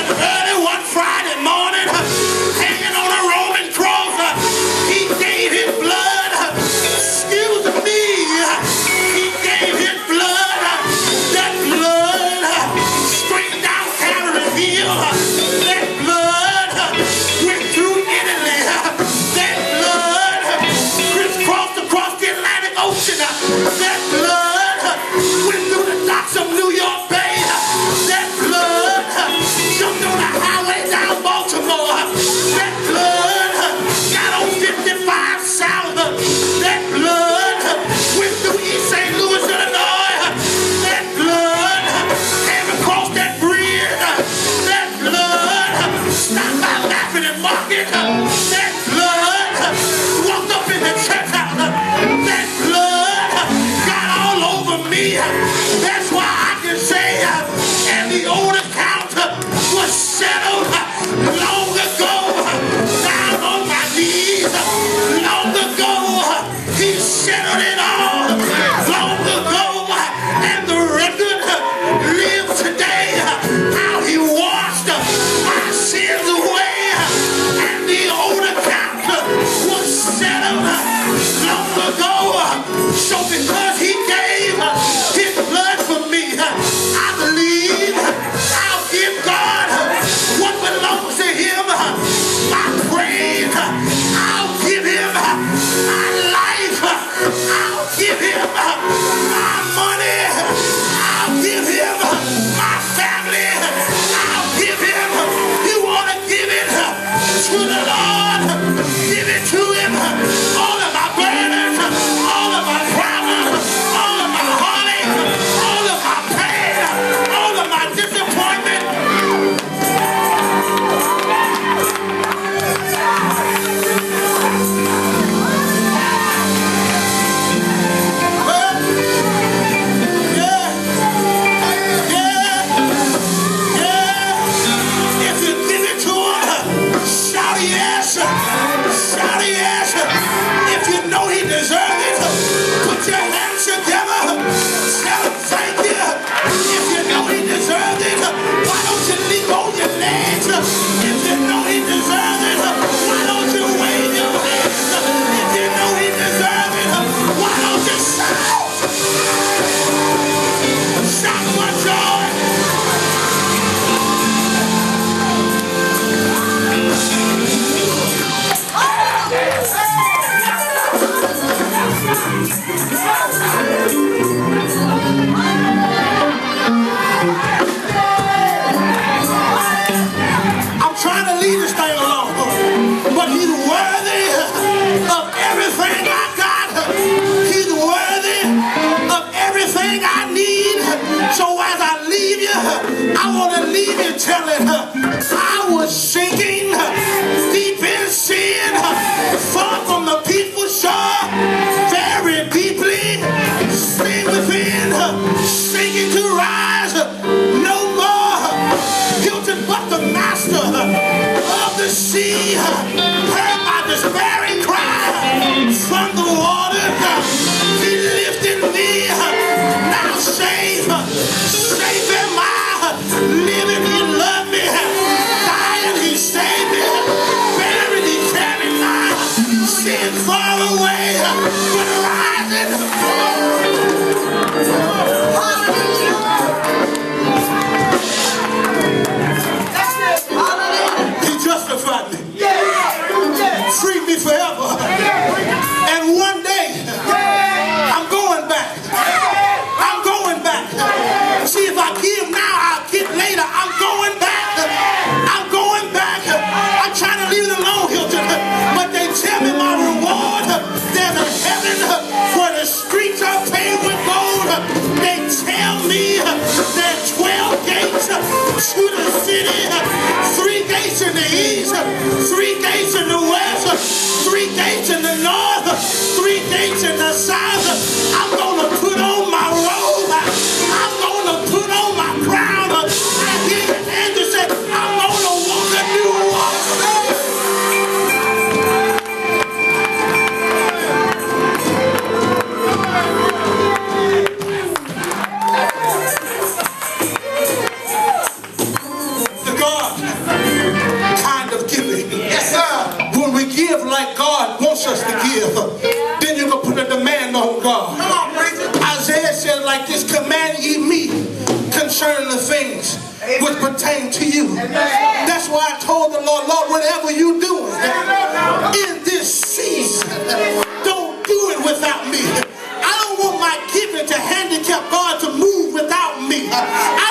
And early one Friday morning, hanging on a Roman cross, he gave his blood. Excuse me, he gave his blood. That blood straight down Calvary's hill. That blood went through Italy. That blood crisscrossed across the Atlantic Ocean. That blood went through the docks of New York Bay. That blood jumped on the highway down Baltimore. That blood got on 55 South. That blood went through East St. Louis, Illinois. That blood came across that bridge. That blood stopped by Laughing and Market. That blood walked up in the church house. That blood got all over me. That's why I can say, and the old account was settled long ago. Down on my knees, long ago. He settled it all long ago. And the record lives today. How he washed my sins away. And the old account was settled long ago. So because he gave his blood for me, I believe I'll give God what belongs to him. My praise, I'll give him my life. I'll give him my money. I'll give him my family. I'll give him. You want to give it to the Lord? Give it to him. All of my burdens, all of my problems, all of my heartache, all of my pain, all of my disappointment. If you give it to him, shout yes. Shout yes. If you know he deserves it, put your hands together. Tell him thank you. If you know he deserves it, why don't you leap on your legs? If you know he deserves it, why don't you wave your hands? If you know he deserves it, why don't you shout? Shout for joy. I'm trying to leave this thing alone, but he's worthy of everything I got. He's worthy of everything I need. So as I leave you, I want to leave you telling I was sinking deep in sin, far from the peaceful shore, very deeply, sin within, sinking to rise no more. Hilton but the master of the sea heard my despairing cry from the waters. He lifted me. Now safe am I. Living he loved me. Dying he saved me. Buried he carried my sin far away. But rising. He justified me. Freed me forever. And one day, I'm going back. I'm going back. See, if I give now, I'll get later. I'm going back. I'm going back. I'm trying to leave it alone, Hilton. But they tell me my reward. There's a heaven where the streets are paved with gold. They tell me there's 12 gates to the city. 3 gates in the east, 3 gates in the west, 3 gates in the north, 3 gates in the south. I'm gonna put on my robe. I'm gonna put on my crown. I hear the angel say, I'm gonna walk a new walk. The God which pertain to you. That's why I told the Lord, Lord, whatever you're doing in this season, don't do it without me. I don't want my giving to handicap God to move without me. I